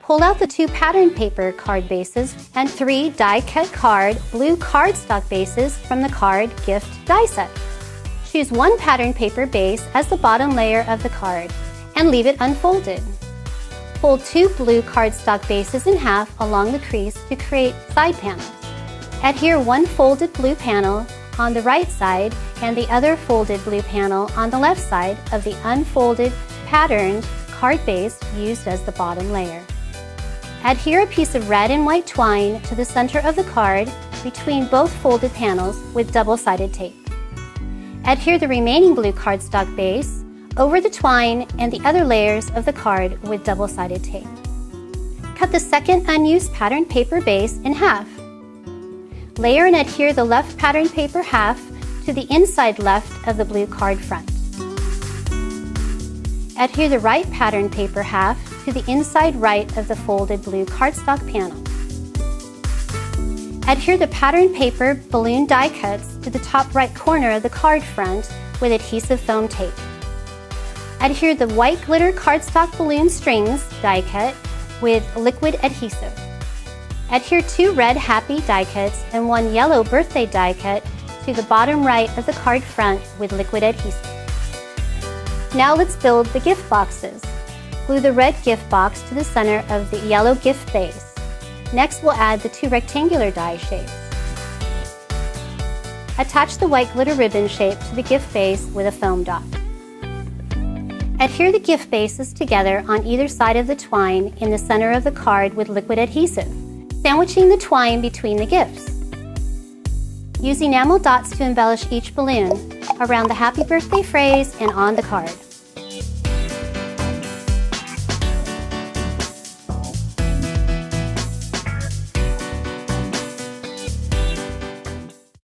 Pull out the 2 pattern paper card bases and 3 die-cut card blue cardstock bases from the card gift die set. Choose 1 pattern paper base as the bottom layer of the card and leave it unfolded. Fold 2 blue cardstock bases in half along the crease to create side panels. Adhere 1 folded blue panel on the right side and the other folded blue panel on the left side of the unfolded patterned card base used as the bottom layer. Adhere a piece of red and white twine to the center of the card between both folded panels with double-sided tape. Adhere the remaining blue cardstock base over the twine and the other layers of the card with double-sided tape. Cut the second unused pattern paper base in half. Layer and adhere the left pattern paper half to the inside left of the blue card front. Adhere the right pattern paper half to the inside right of the folded blue cardstock panel. Adhere the pattern paper balloon die cuts to the top right corner of the card front with adhesive foam tape. Adhere the white glitter cardstock balloon strings die cut with liquid adhesive. Adhere 2 red happy die cuts and 1 yellow birthday die cut to the bottom right of the card front with liquid adhesive. Now let's build the gift boxes. Glue the red gift box to the center of the yellow gift base. Next, we'll add the 2 rectangular die shapes. Attach the white glitter ribbon shape to the gift base with a foam dot. Adhere the gift bases together on either side of the twine in the center of the card with liquid adhesive, sandwiching the twine between the gifts. Use enamel dots to embellish each balloon around the happy birthday phrase and on the card.